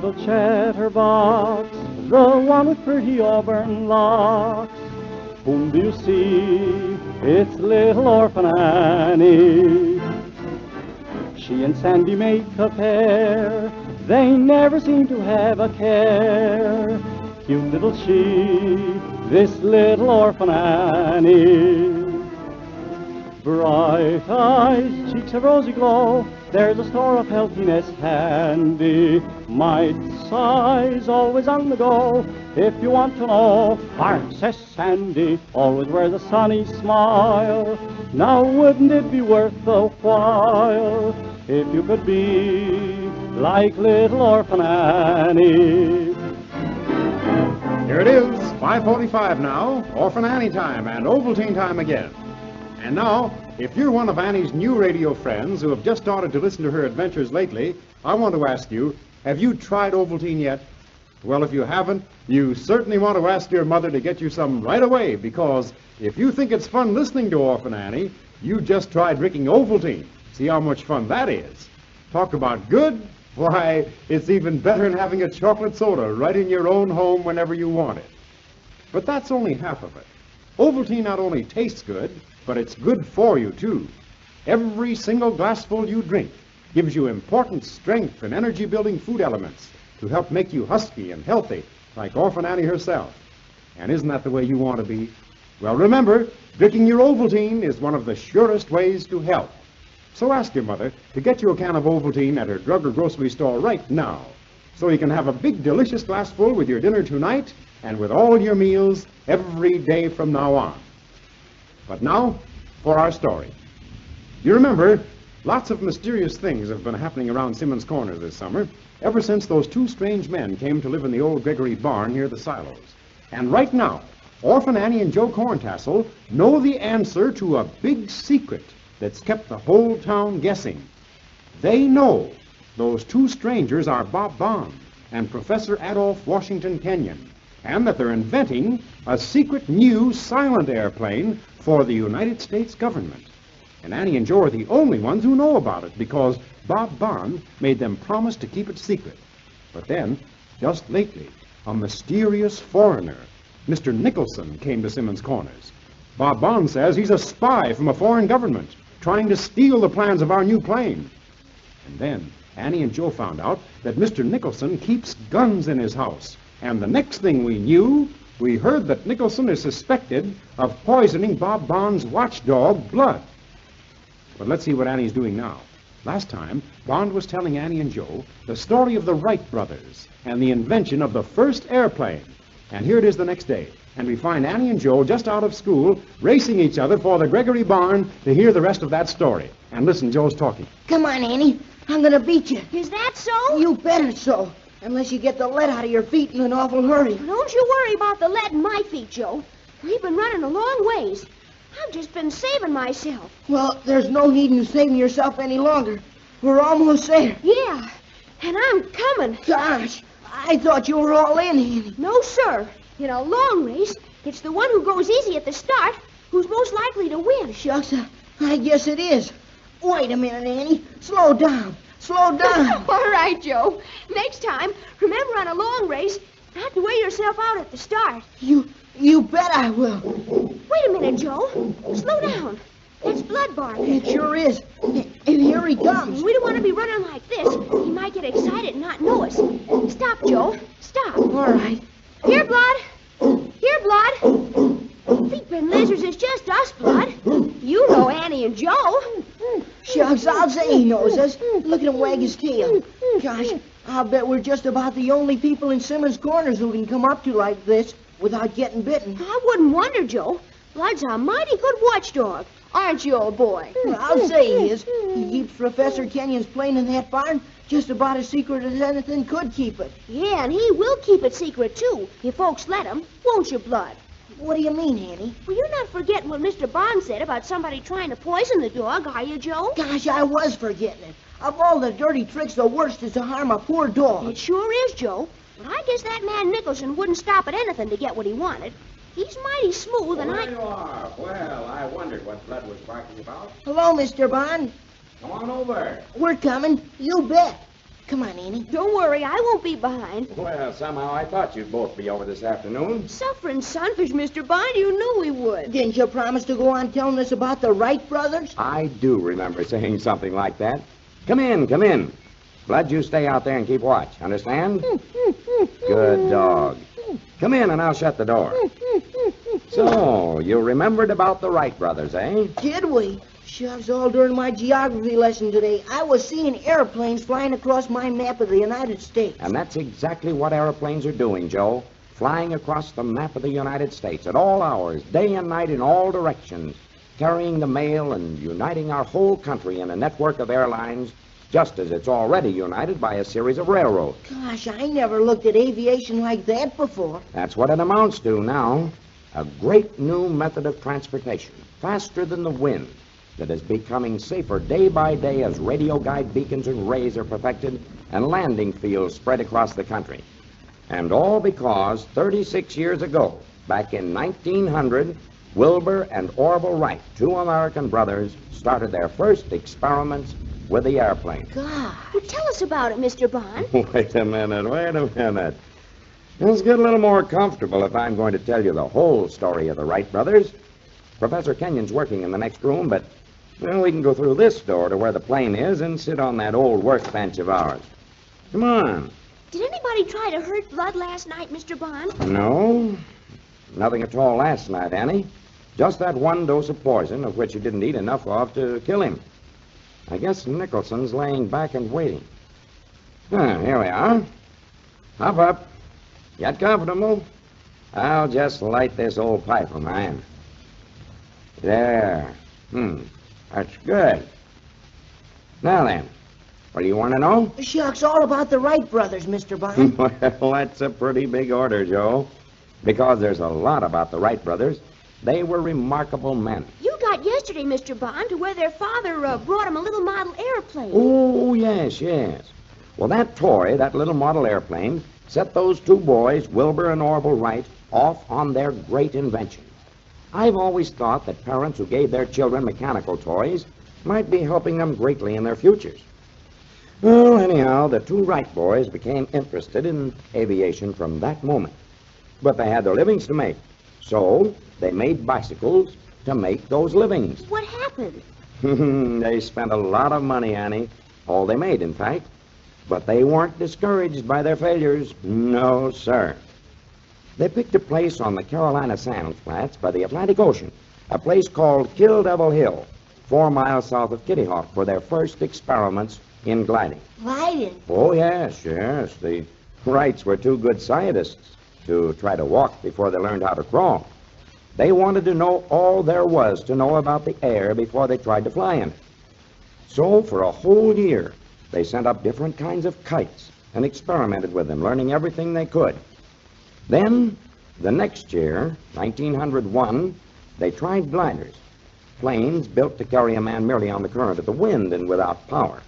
little chatterbox, the one with pretty auburn locks. Whom do you see? It's little Orphan Annie. She and Sandy make a pair, they never seem to have a care. Cute little she, this little Orphan Annie. Bright eyes, cheeks of rosy glow, there's a store of healthiness handy. Might size, always on the go, if you want to know. Hark, says Sandy, always wears a sunny smile. Now wouldn't it be worth the while if you could be like little Orphan Annie? Here it is, 5:45 now, Orphan Annie time and Ovaltine time again. And now, if you're one of Annie's new radio friends who have just started to listen to her adventures lately, I want to ask you, have you tried Ovaltine yet? Well, if you haven't, you certainly want to ask your mother to get you some right away, because if you think it's fun listening to Orphan Annie, you just try drinking Ovaltine. See how much fun that is. Talk about good. Why, it's even better than having a chocolate soda right in your own home whenever you want it. But that's only half of it. Ovaltine not only tastes good, but it's good for you, too. Every single glassful you drink gives you important strength and energy-building food elements to help make you husky and healthy, like Orphan Annie herself. And isn't that the way you want to be? Well, remember, drinking your Ovaltine is one of the surest ways to help. So ask your mother to get you a can of Ovaltine at her drug or grocery store right now, so you can have a big, delicious glassful with your dinner tonight and with all your meals every day from now on. But now, for our story. You remember, lots of mysterious things have been happening around Simmons Corner this summer, ever since those two strange men came to live in the old Gregory barn near the silos. And right now, Orphan Annie and Joe Corntassel know the answer to a big secret that's kept the whole town guessing. They know those two strangers are Bob Bond and Professor Adolph Washington Kenyon, and that they're inventing a secret new silent airplane for the United States government. And Annie and Joe are the only ones who know about it because Bob Bond made them promise to keep it secret. But then, just lately, a mysterious foreigner, Mr. Nicholson, came to Simmons Corners. Bob Bond says he's a spy from a foreign government trying to steal the plans of our new plane. And then Annie and Joe found out that Mr. Nicholson keeps guns in his house. And the next thing we knew, we heard that Nicholson is suspected of poisoning Bob Bond's watchdog, Blood. But let's see what Annie's doing now. Last time, Bond was telling Annie and Joe the story of the Wright brothers and the invention of the first airplane. And here it is the next day, and we find Annie and Joe just out of school racing each other for the Gregory barn to hear the rest of that story. And listen, Joe's talking. Come on, Annie. I'm going to beat you. Is that so? You bet it's so. Unless you get the lead out of your feet in an awful hurry. Don't you worry about the lead in my feet, Joe. We've been running a long ways. I've just been saving myself. Well, there's no need in saving yourself any longer. We're almost there. Yeah, and I'm coming. Gosh, I thought you were all in, Annie. No, sir. In a long race, it's the one who goes easy at the start who's most likely to win. Shucks, I guess it is. Wait a minute, Annie. Slow down. Slow down. All right, Joe. Next time, remember on a long race, not to wear yourself out at the start. You bet I will. Wait a minute, Joe. Slow down. That's Blood barking. It sure is. And here he comes. We don't want to be running like this. He might get excited and not know us. Stop, Joe. Stop. All right. Here, Blood. Here, Blood. Feet-bitten lizards is just us, Blood. You know Annie and Joe. Shucks, I'll say he knows us. Look at him wag his tail. Gosh, I'll bet we're just about the only people in Simmons Corners who can come up to like this without getting bitten. I wouldn't wonder, Joe. Blood's a mighty good watchdog. Aren't you, old boy? I'll say he is. He keeps Professor Kenyon's plane in that barn just about as secret as anything could keep it. Yeah, and he will keep it secret, too, if folks let him. Won't you, Blood? What do you mean, Annie? Well, you're not forgetting what Mr. Bond said about somebody trying to poison the dog, are you, Joe? Gosh, I was forgetting it. Of all the dirty tricks, the worst is to harm a poor dog. It sure is, Joe. But I guess that man Nicholson wouldn't stop at anything to get what he wanted. He's mighty smooth, and There you are. Well, I wondered what Blood was barking about. Hello, Mr. Bond. Come on over. We're coming. You bet. Come on, Annie. Don't worry, I won't be behind. Well, somehow I thought you'd both be over this afternoon. Suffering sunfish, Mr. Bond, you knew we would. Didn't you promise to go on telling us about the Wright brothers? I do remember saying something like that. Come in, come in. Blood, you stay out there and keep watch. Understand? Good dog. Come in and I'll shut the door. So, you remembered about the Wright brothers, eh? Did we? Shucks, all during my geography lesson today, I was seeing airplanes flying across my map of the United States. And that's exactly what airplanes are doing, Joe. Flying across the map of the United States at all hours, day and night in all directions, carrying the mail and uniting our whole country in a network of airlines, just as it's already united by a series of railroads. Gosh, I never looked at aviation like that before. That's what it amounts to now. A great new method of transportation, faster than the wind, that is becoming safer day by day as radio guide beacons and rays are perfected and landing fields spread across the country. And all because 36 years ago, back in 1900, Wilbur and Orville Wright, two American brothers, started their first experiments with the airplane. God. Well, tell us about it, Mr. Bond. Wait a minute. Let's get a little more comfortable if I'm going to tell you the whole story of the Wright brothers. Professor Kenyon's working in the next room, but well, we can go through this door to where the plane is and sit on that old workbench of ours. Come on. Did anybody try to hurt Blood last night, Mr. Bond? No, nothing at all last night, Annie. Just that one dose of poison, of which you didn't eat enough of to kill him. I guess Nicholson's laying back and waiting. Here we are. Hop up. Get comfortable. I'll just light this old pipe of mine. There. That's good. Now then, what do you want to know? Shucks, all about the Wright brothers, Mr. Bond. Well, that's a pretty big order, Joe. Because there's a lot about the Wright brothers. They were remarkable men. You got yesterday, Mr. Bond, to where their father brought him a little model airplane. Oh, yes. Well, that toy, that little model airplane, set those two boys, Wilbur and Orville Wright, off on their great invention. I've always thought that parents who gave their children mechanical toys might be helping them greatly in their futures. Well, anyhow, the two Wright boys became interested in aviation from that moment. But they had their livings to make, so they made bicycles to make those livings. What happened? They spent a lot of money, Annie. All they made, in fact. But they weren't discouraged by their failures. No, sir. They picked a place on the Carolina Sand Flats by the Atlantic Ocean, a place called Kill Devil Hill, 4 miles south of Kitty Hawk, for their first experiments in gliding. Gliding? Oh, yes. The Wrights were two good scientists to try to walk before they learned how to crawl. They wanted to know all there was to know about the air before they tried to fly in it. So, for a whole year, they sent up different kinds of kites and experimented with them, learning everything they could. Then, the next year, 1901, they tried gliders, planes built to carry a man merely on the current of the wind and without power.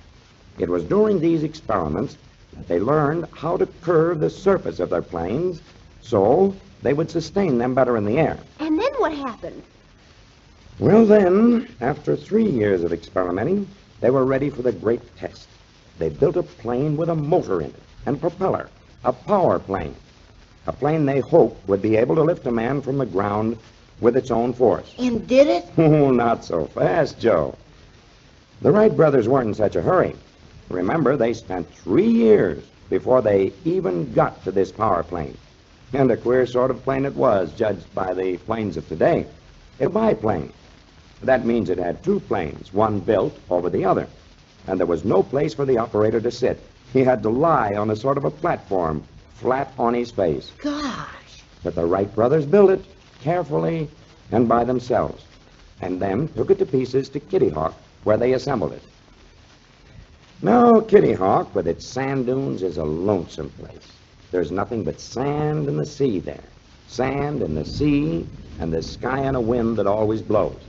It was during these experiments that they learned how to curve the surface of their planes so they would sustain them better in the air. And then what happened? Well, then, after 3 years of experimenting, they were ready for the great test. They built a plane with a motor in it and propeller, a power plane. A plane they hoped would be able to lift a man from the ground with its own force. And did it? Oh, not so fast, Joe. The Wright brothers weren't in such a hurry. Remember, they spent 3 years before they even got to this power plane. And a queer sort of plane it was, judged by the planes of today. A biplane. That means it had two planes, one built over the other. And there was no place for the operator to sit. He had to lie on a sort of a platform, flat on his face. Gosh. But the Wright brothers built it, carefully and by themselves, and then took it to pieces to Kitty Hawk, where they assembled it. Now, Kitty Hawk, with its sand dunes, is a lonesome place. There's nothing but sand and the sea there. Sand and the sea and the sky and a wind that always blows.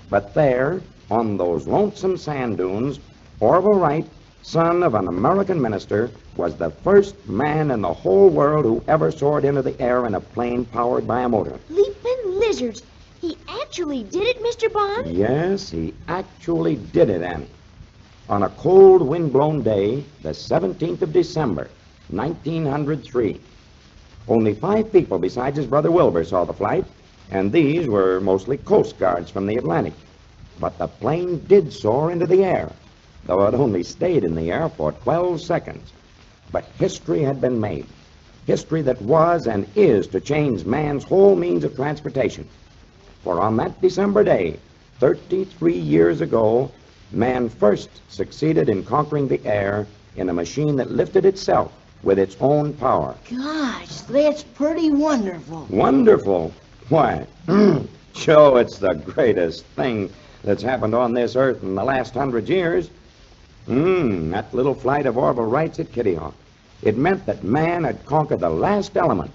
But there, on those lonesome sand dunes, Orville Wright, son of an American minister, was the first man in the whole world who ever soared into the air in a plane powered by a motor. Leaping lizards. He actually did it, Mr. Bond? Yes, he actually did it, Annie. on a cold, wind-blown day, the 17th of December, 1903. Only 5 people besides his brother Wilbur saw the flight, and these were mostly Coast Guards from the Atlantic. But the plane did soar into the air, though it only stayed in the air for 12 seconds. But history had been made. History that was and is to change man's whole means of transportation. For on that December day, 33 years ago, man first succeeded in conquering the air in a machine that lifted itself with its own power. Gosh, that's pretty wonderful. Wonderful? Why, Joe, it's the greatest thing that's happened on this earth in the last 100 years. That little flight of Orville Wright's at Kitty Hawk. It meant that man had conquered the last element,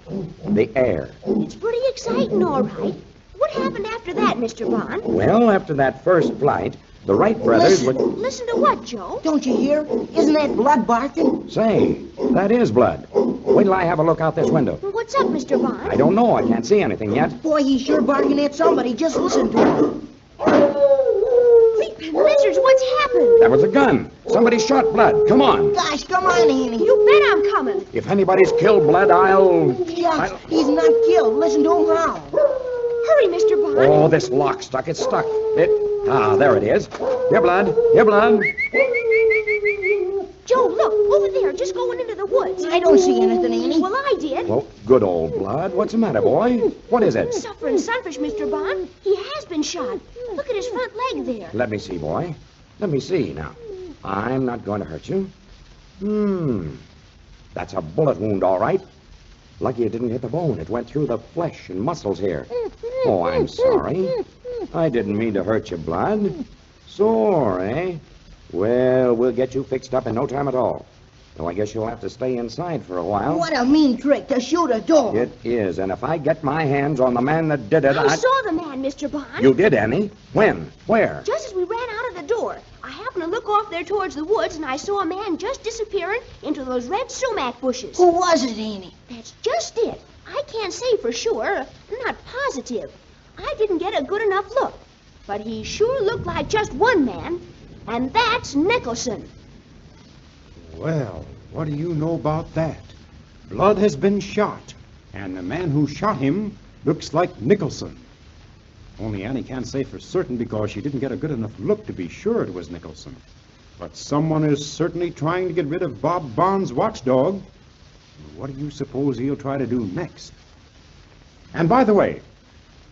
the air. It's pretty exciting, all right. What happened after that, Mr. Bond? Well, after that first flight, the Wright brothers would... Listen to what, Joe? Don't you hear? Isn't that blood barking? Say, that is blood. Wait till I have a look out this window. What's up, Mr. Bond? I don't know. I can't see anything yet. Boy, he's sure barking at somebody. Just listen to him. Leaping lizards, what's happened? That was a gun. Somebody shot Blood. Come on. Gosh, come on, Annie. You bet I'm coming. If anybody's killed Blood, I'll... Gosh, he's not killed. Listen to him howl. Hurry, Mr. Bond. Oh, this lock stuck. It's stuck. There it is. Here, Blood. Here, Blood. Joe, look, over there, just going into the woods. I don't see anything, Annie. Well, I did. Well, good old Blood. What's the matter, boy? What is it? Suffering sunfish, Mr. Bond. He has been shot. Look at his front leg there. Let me see, boy. Let me see now. I'm not going to hurt you. That's a bullet wound, all right. Lucky it didn't hit the bone. It went through the flesh and muscles here. Oh, I'm sorry. I didn't mean to hurt you, Blood. Sore, eh? Well, we'll get you fixed up in no time at all. Though I guess you'll have to stay inside for a while. What a mean trick to shoot a dog. It is, and if I get my hands on the man that did it, I saw the man, Mr. Bond. You did, Annie? When? Where? Just as we ran out of the door. I happened to look off there towards the woods, and I saw a man just disappearing into those red sumac bushes. Who was it, Annie? That's just it. I can't say for sure. I'm not positive. I didn't get a good enough look. But he sure looked like just one man, and that's Nicholson. Well, what do you know about that? Blood has been shot, and the man who shot him looks like Nicholson. Only Annie can't say for certain because she didn't get a good enough look to be sure it was Nicholson. But someone is certainly trying to get rid of Bob Bond's watchdog. What do you suppose he'll try to do next? And by the way,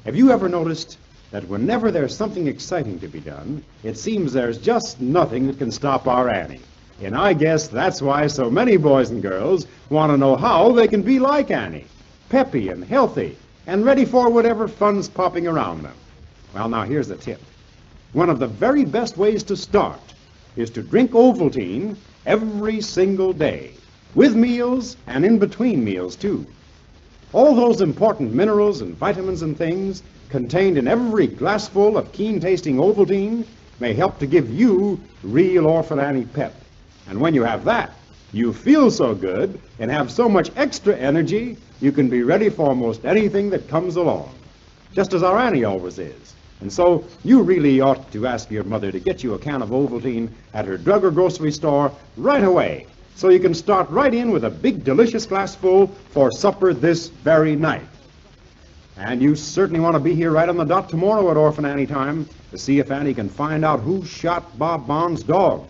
have you ever noticed that whenever there's something exciting to be done, it seems there's just nothing that can stop our Annie? And I guess that's why so many boys and girls want to know how they can be like Annie, peppy and healthy, and ready for whatever fun's popping around them. Well, now here's the tip. One of the very best ways to start is to drink Ovaltine every single day, with meals and in between meals, too. All those important minerals and vitamins and things contained in every glassful of keen-tasting Ovaltine may help to give you real Orphan Annie pep. And when you have that, you feel so good and have so much extra energy, you can be ready for almost anything that comes along, just as our Annie always is. And so you really ought to ask your mother to get you a can of Ovaltine at her drug or grocery store right away, so you can start right in with a big, delicious glassful for supper this very night. And you certainly want to be here right on the dot tomorrow at Orphan Annie time to see if Annie can find out who shot Bob Bond's dog.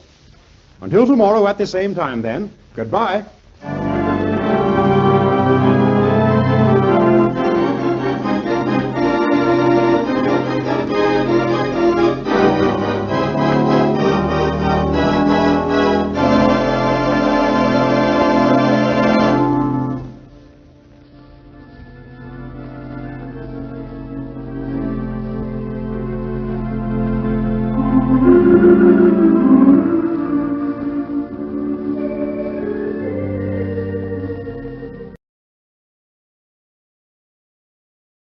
Until tomorrow at the same time, then, goodbye.